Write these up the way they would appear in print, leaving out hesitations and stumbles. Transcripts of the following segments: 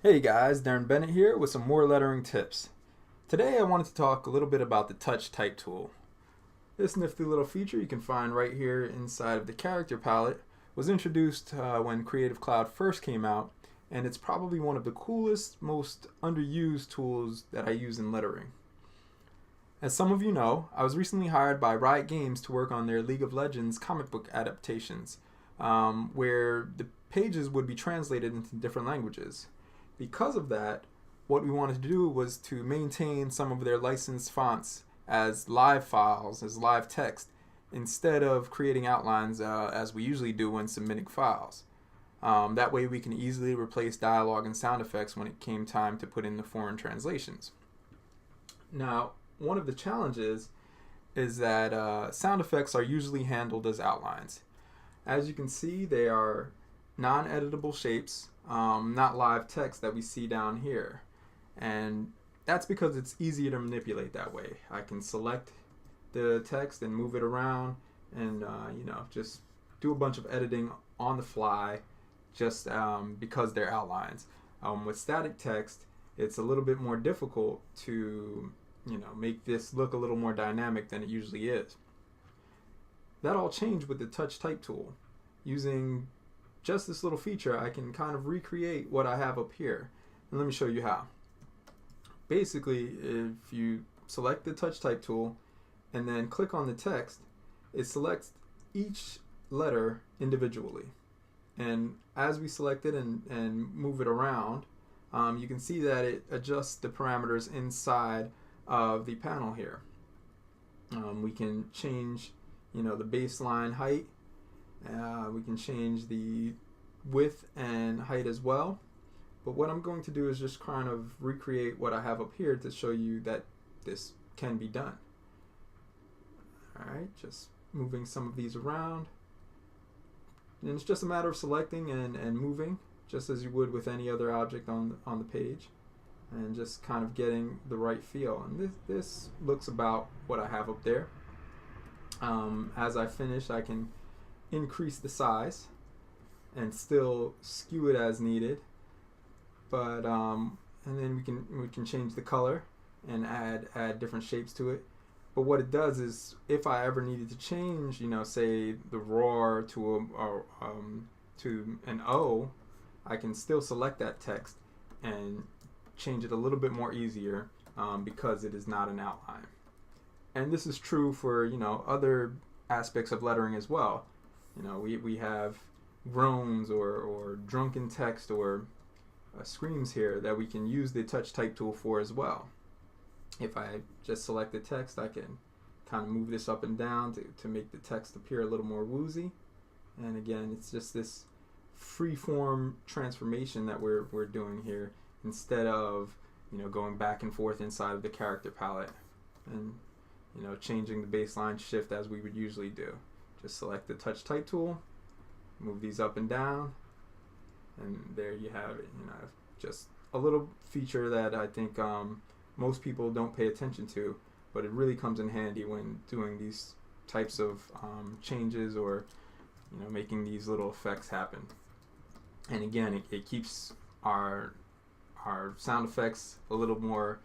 Hey guys, Darren Bennett here with some more lettering tips. Today I wanted to talk a little bit about the Touch Type tool. This nifty little feature you can find right here inside of the character palette was introduced when Creative Cloud first came out, and it's probably one of the coolest, most underused tools that I use in lettering. As some of you know, I was recently hired by Riot Games to work on their League of Legends comic book adaptations, where the pages would be translated into different languages. Because of that, what we wanted to do was to maintain some of their licensed fonts as live files, as live text, instead of creating outlines as we usually do when submitting files. That way we can easily replace dialogue and sound effects when it came time to put in the foreign translations. Now, one of the challenges is that sound effects are usually handled as outlines. As you can see, they are non-editable shapes, not live text that we see down here. And that's because it's easier to manipulate that way. I can select the text and move it around and just do a bunch of editing on the fly just because they're outlines. With static text, it's a little bit more difficult to make this look a little more dynamic than it usually is. That all changed with the Touch Type tool. Using just this little feature, I can kind of recreate what I have up here. And let me show you how. Basically, if you select the Touch Type tool and then click on the text, it selects each letter individually. And as we select it and move it around, you can see that it adjusts the parameters inside of the panel here. We can change the baseline height. We can change the width and height as well. But what I'm going to do is just kind of recreate what I have up here to show you that this can be done. Alright, just moving some of these around. And it's just a matter of selecting and moving, just as you would with any other object on the page. And just kind of getting the right feel. And this looks about what I have up there. As I finish, I can increase the size and still skew it as needed, but and then we can change the color and add different shapes to it. But what it does is, if I ever needed to change, say the roar to an O, I can still select that text and change it a little bit more easier because it is not an outline. And this is true for other aspects of lettering as well. We have groans or drunken text or screams here that we can use the Touch Type tool for as well. If I just select the text, I can kind of move this up and down to make the text appear a little more woozy. And again, it's just this free-form transformation that we're doing here, instead of going back and forth inside of the character palette and changing the baseline shift as we would usually do. Just select the Touch Type tool, move these up and down, and there you have it. Just a little feature that I think most people don't pay attention to, but it really comes in handy when doing these types of changes or making these little effects happen. And again, it keeps our sound effects a little more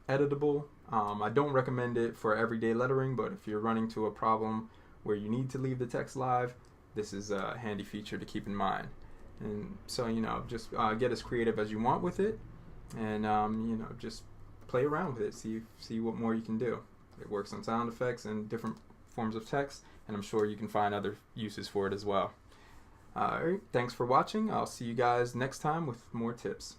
editable. I don't recommend it for everyday lettering, but if you're running to a problem where you need to leave the text live, this is a handy feature to keep in mind. And so just get as creative as you want with it, and just play around with it, see what more you can do. It works on sound effects and different forms of text, and I'm sure you can find other uses for it as well. Alright, thanks for watching. I'll see you guys next time with more tips.